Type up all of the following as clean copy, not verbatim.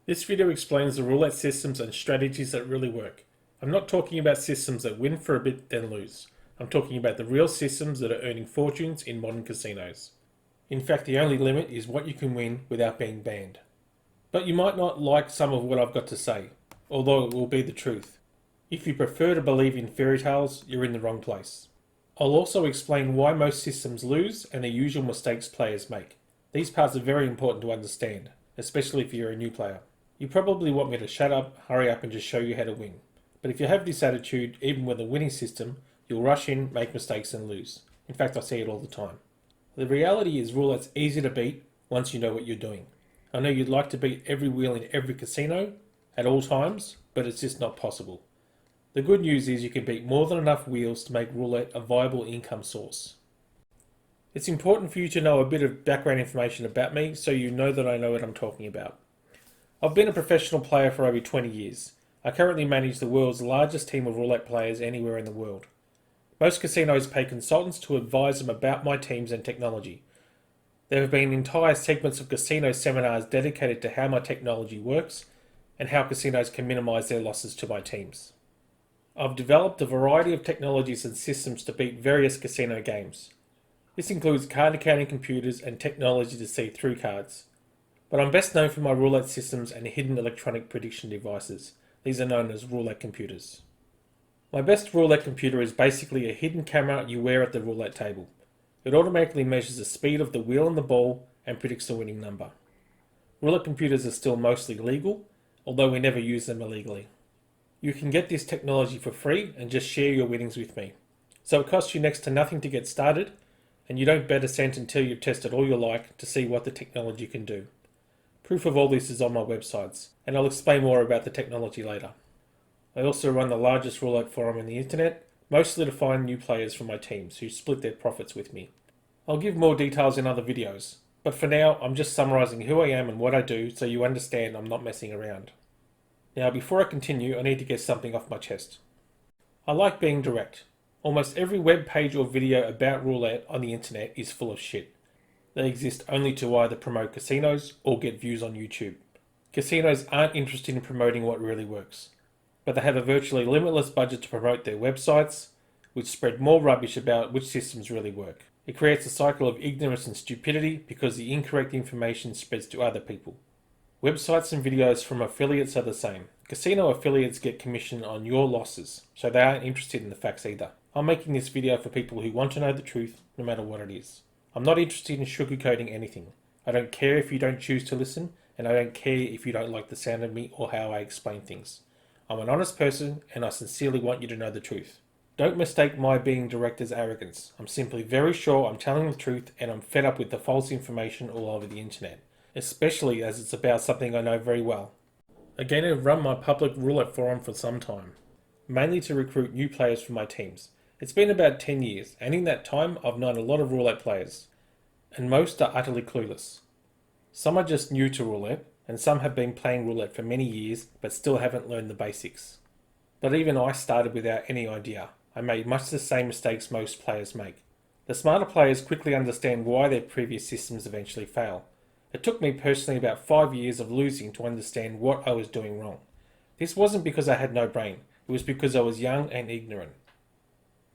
This video explains the roulette systems and strategies that really work. I'm not talking about systems that win for a bit then lose. I'm talking about the real systems that are earning fortunes in modern casinos. In fact, the only limit is what you can win without being banned. But you might not like some of what I've got to say, although it will be the truth. If you prefer to believe in fairy tales, you're in the wrong place. I'll also explain why most systems lose and the usual mistakes players make. These parts are very important to understand, especially if you're a new player. You probably want me to shut up, hurry up and just show you how to win. But if you have this attitude, even with a winning system, you'll rush in, make mistakes and lose. In fact, I see it all the time. The reality is roulette's easy to beat once you know what you're doing. I know you'd like to beat every wheel in every casino at all times, but it's just not possible. The good news is you can beat more than enough wheels to make roulette a viable income source. It's important for you to know a bit of background information about me so you know that I know what I'm talking about. I've been a professional player for over 20 years. I currently manage the world's largest team of roulette players anywhere in the world. Most casinos pay consultants to advise them about my teams and technology. There have been entire segments of casino seminars dedicated to how my technology works and how casinos can minimize their losses to my teams. I've developed a variety of technologies and systems to beat various casino games. This includes card accounting computers and technology to see through cards. But I'm best known for my roulette systems and hidden electronic prediction devices. These are known as roulette computers. My best roulette computer is basically a hidden camera you wear at the roulette table. It automatically measures the speed of the wheel and the ball and predicts the winning number. Roulette computers are still mostly legal, although we never use them illegally. You can get this technology for free and just share your winnings with me. So it costs you next to nothing to get started, and you don't bet a cent until you've tested all you like to see what the technology can do. Proof of all this is on my websites, and I'll explain more about the technology later. I also run the largest roulette forum on the internet, mostly to find new players for my teams who split their profits with me. I'll give more details in other videos, but for now I'm just summarising who I am and what I do so you understand I'm not messing around. Now before I continue, I need to get something off my chest. I like being direct. Almost every web page or video about roulette on the internet is full of shit. They exist only to either promote casinos or get views on YouTube. Casinos aren't interested in promoting what really works, but they have a virtually limitless budget to promote their websites, which spread more rubbish about which systems really work. It creates a cycle of ignorance and stupidity because the incorrect information spreads to other people. Websites and videos from affiliates are the same. Casino affiliates get commission on your losses, so they aren't interested in the facts either. I'm making this video for people who want to know the truth, no matter what it is. I'm not interested in sugarcoating anything. I don't care if you don't choose to listen, and I don't care if you don't like the sound of me or how I explain things. I'm an honest person, and I sincerely want you to know the truth. Don't mistake my being direct as arrogance. I'm simply very sure I'm telling the truth, and I'm fed up with the false information all over the internet, especially as it's about something I know very well. Again, I've run my public roulette forum for some time, mainly to recruit new players for my teams. It's been about 10 years, and in that time I've known a lot of roulette players, and most are utterly clueless. Some are just new to roulette, and some have been playing roulette for many years but still haven't learned the basics. But even I started without any idea. I made much the same mistakes most players make. The smarter players quickly understand why their previous systems eventually fail. It took me personally about 5 years of losing to understand what I was doing wrong. This wasn't because I had no brain, it was because I was young and ignorant.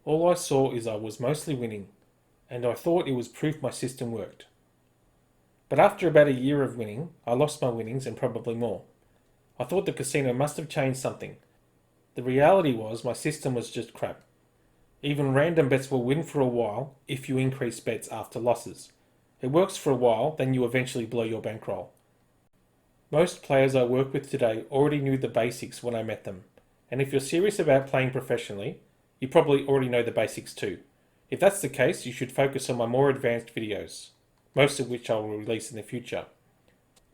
All I saw is I was mostly winning, and I thought it was proof my system worked. But after about a year of winning, I lost my winnings and probably more. I thought the casino must have changed something. The reality was my system was just crap. Even random bets will win for a while if you increase bets after losses. It works for a while, then you eventually blow your bankroll. Most players I work with today already knew the basics when I met them, and if you're serious about playing professionally, you probably already know the basics too. If that's the case, you should focus on my more advanced videos, most of which I will release in the future.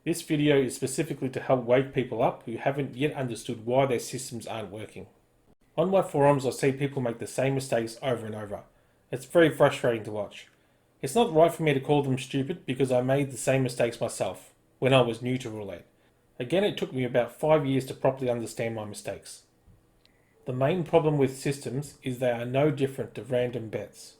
This video is specifically to help wake people up who haven't yet understood why their systems aren't working. On my forums I see people make the same mistakes over and over. It's very frustrating to watch. It's not right for me to call them stupid because I made the same mistakes myself when I was new to roulette. Again, it took me about 5 years to properly understand my mistakes. The main problem with systems is they are no different to random bets.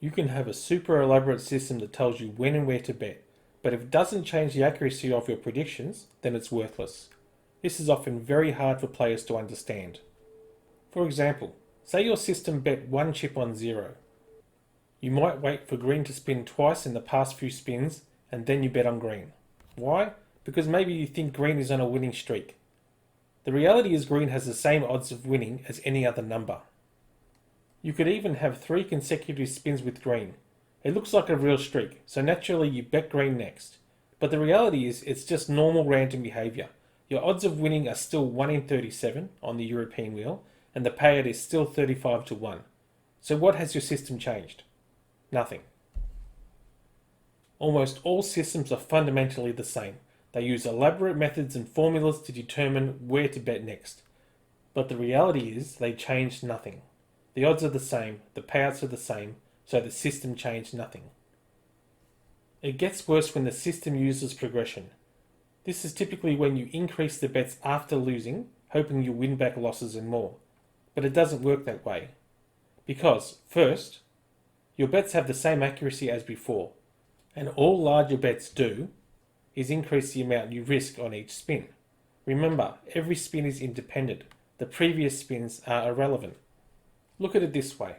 You can have a super elaborate system that tells you when and where to bet, but if it doesn't change the accuracy of your predictions, then it's worthless. This is often very hard for players to understand. For example, say your system bet one chip on 0. You might wait for green to spin twice in the past few spins, and then you bet on green. Why? Because maybe you think green is on a winning streak. The reality is green has the same odds of winning as any other number. You could even have 3 consecutive spins with green. It looks like a real streak, so naturally you bet green next. But the reality is it's just normal random behaviour. Your odds of winning are still 1 in 37 on the European wheel, and the payout is still 35 to 1. So what has your system changed? Nothing. Almost all systems are fundamentally the same. They use elaborate methods and formulas to determine where to bet next. But the reality is they changed nothing. The odds are the same, the payouts are the same, so the system changed nothing. It gets worse when the system uses progression. This is typically when you increase the bets after losing, hoping you'll win back losses and more. But it doesn't work that way. Because, first, your bets have the same accuracy as before, and all larger bets do is increase the amount you risk on each spin. Remember, every spin is independent. The previous spins are irrelevant. Look at it this way.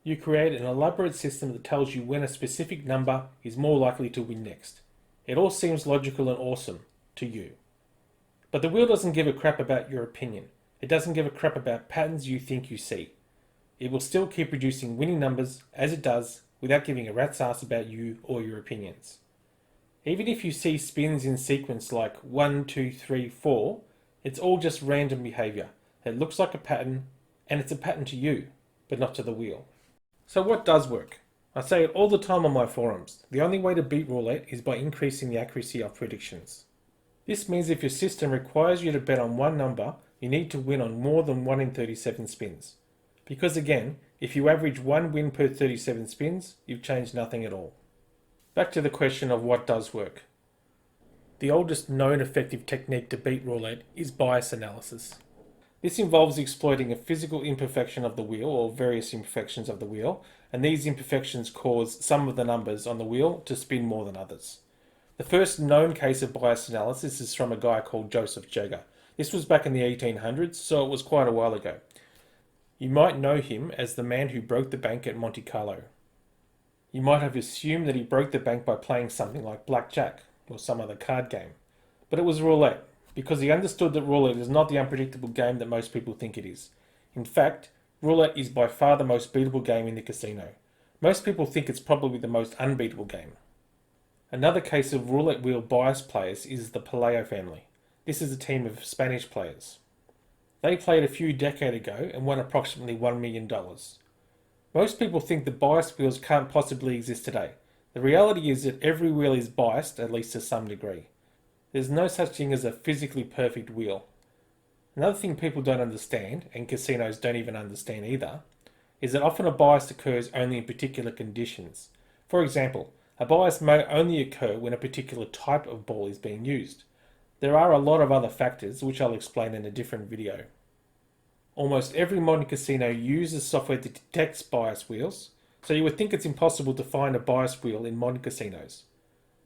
You create an elaborate system that tells you when a specific number is more likely to win next. It all seems logical and awesome to you. But the wheel doesn't give a crap about your opinion. It doesn't give a crap about patterns you think you see. It will still keep producing winning numbers as it does without giving a rat's ass about you or your opinions. Even if you see spins in sequence like 1, 2, 3, 4, it's all just random behaviour. It looks like a pattern, and it's a pattern to you, but not to the wheel. So what does work? I say it all the time on my forums. The only way to beat roulette is by increasing the accuracy of predictions. This means if your system requires you to bet on one number, you need to win on more than 1 in 37 spins. Because again, if you average 1 win per 37 spins, you've changed nothing at all. Back to the question of what does work. The oldest known effective technique to beat roulette is bias analysis. This involves exploiting a physical imperfection of the wheel or various imperfections of the wheel, and these imperfections cause some of the numbers on the wheel to spin more than others. The first known case of bias analysis is from a guy called Joseph Jagger. This was back in the 1800s, so it was quite a while ago. You might know him as the man who broke the bank at Monte Carlo. You might have assumed that he broke the bank by playing something like blackjack or some other card game. But it was roulette, because he understood that roulette is not the unpredictable game that most people think it is. In fact, roulette is by far the most beatable game in the casino. Most people think it's probably the most unbeatable game. Another case of roulette wheel bias players is the Palayo family. This is a team of Spanish players. They played a few decades ago and won approximately $1 million. Most people think that biased wheels can't possibly exist today. The reality is that every wheel is biased, at least to some degree. There's no such thing as a physically perfect wheel. Another thing people don't understand, and casinos don't even understand either, is that often a bias occurs only in particular conditions. For example, a bias may only occur when a particular type of ball is being used. There are a lot of other factors, which I'll explain in a different video. Almost every modern casino uses software that detects bias wheels, so you would think it's impossible to find a bias wheel in modern casinos.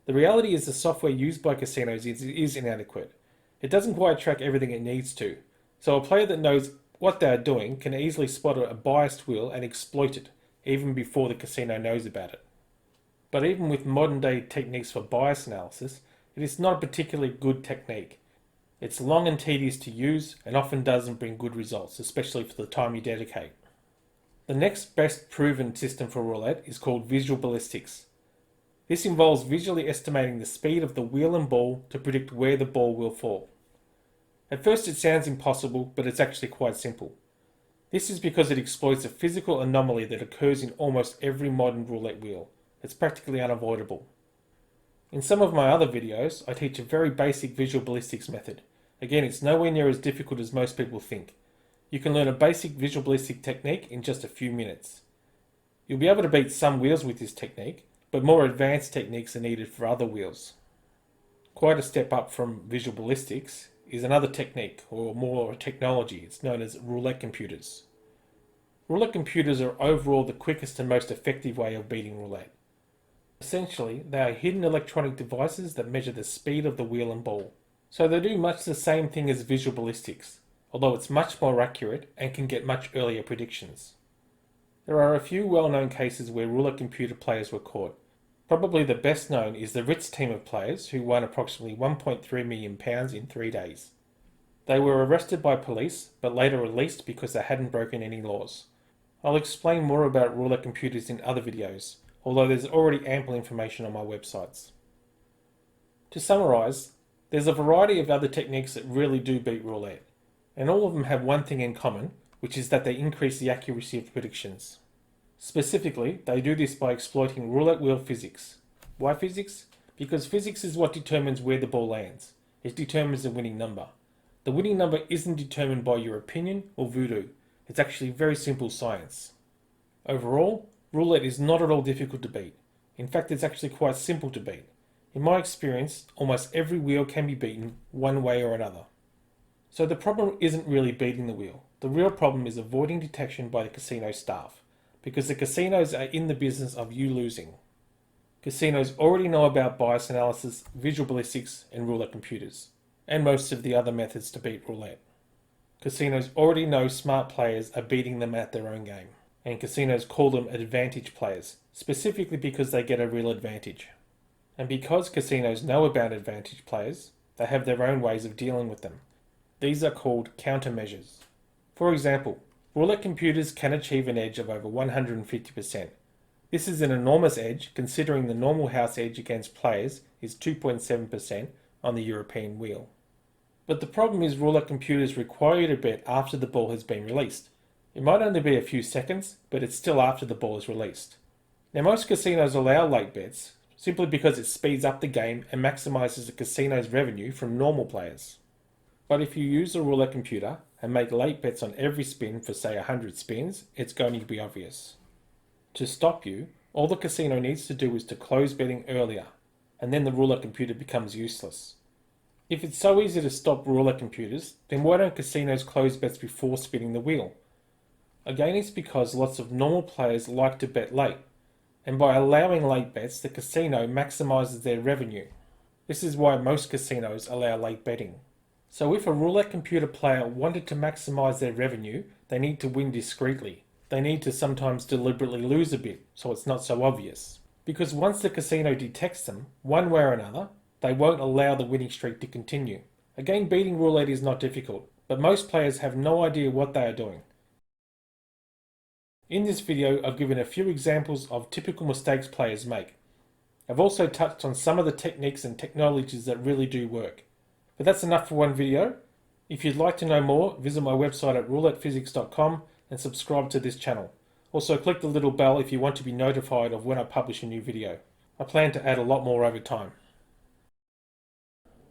The reality is the software used by casinos is inadequate. It doesn't quite track everything it needs to, so a player that knows what they are doing can easily spot a biased wheel and exploit it, even before the casino knows about it. But even with modern day techniques for bias analysis, it is not a particularly good technique. It's long and tedious to use and often doesn't bring good results, especially for the time you dedicate. The next best proven system for roulette is called visual ballistics. This involves visually estimating the speed of the wheel and ball to predict where the ball will fall. At first it sounds impossible, but it's actually quite simple. This is because it exploits a physical anomaly that occurs in almost every modern roulette wheel. It's practically unavoidable. In some of my other videos, I teach a very basic visual ballistics method. Again, it's nowhere near as difficult as most people think. You can learn a basic visual ballistic technique in just a few minutes. You'll be able to beat some wheels with this technique, but more advanced techniques are needed for other wheels. Quite a step up from visual ballistics is another technique, or more technology. It's known as roulette computers. Roulette computers are overall the quickest and most effective way of beating roulette. Essentially, they are hidden electronic devices that measure the speed of the wheel and ball. So they do much the same thing as visual ballistics, although it's much more accurate and can get much earlier predictions. There are a few well-known cases where roulette computer players were caught. Probably the best known is the Ritz team of players who won approximately £1.3 million in 3 days. They were arrested by police, but later released because they hadn't broken any laws. I'll explain more about roulette computers in other videos, although there's already ample information on my websites. To summarise, there's a variety of other techniques that really do beat roulette, and all of them have one thing in common, which is that they increase the accuracy of predictions. Specifically, they do this by exploiting roulette wheel physics. Why physics? Because physics is what determines where the ball lands. It determines the winning number. The winning number isn't determined by your opinion or voodoo. It's actually very simple science. Overall, roulette is not at all difficult to beat. In fact, it's actually quite simple to beat. In my experience, almost every wheel can be beaten one way or another. So the problem isn't really beating the wheel. The real problem is avoiding detection by the casino staff, because the casinos are in the business of you losing. Casinos already know about bias analysis, visual ballistics, and roulette computers, and most of the other methods to beat roulette. Casinos already know smart players are beating them at their own game, and casinos call them advantage players, specifically because they get a real advantage. And because casinos know about advantage players, they have their own ways of dealing with them. These are called countermeasures. For example, roulette computers can achieve an edge of over 150%. This is an enormous edge considering the normal house edge against players is 2.7% on the European wheel. But the problem is roulette computers require you to bet after the ball has been released. It might only be a few seconds, but it's still after the ball is released. Now most casinos allow late bets, simply because it speeds up the game and maximizes the casino's revenue from normal players. But if you use a roulette computer and make late bets on every spin for say 100 spins, it's going to be obvious. To stop you, all the casino needs to do is to close betting earlier, and then the roulette computer becomes useless. If it's so easy to stop roulette computers, then why don't casinos close bets before spinning the wheel? Again, it's because lots of normal players like to bet late, and by allowing late bets, the casino maximizes their revenue. This is why most casinos allow late betting. So if a roulette computer player wanted to maximize their revenue, they need to win discreetly. They need to sometimes deliberately lose a bit, so it's not so obvious. Because once the casino detects them, one way or another, they won't allow the winning streak to continue. Again, beating roulette is not difficult, but most players have no idea what they are doing. In this video, I've given a few examples of typical mistakes players make. I've also touched on some of the techniques and technologies that really do work. But that's enough for one video. If you'd like to know more, visit my website at roulettephysics.com and subscribe to this channel. Also click the little bell if you want to be notified of when I publish a new video. I plan to add a lot more over time.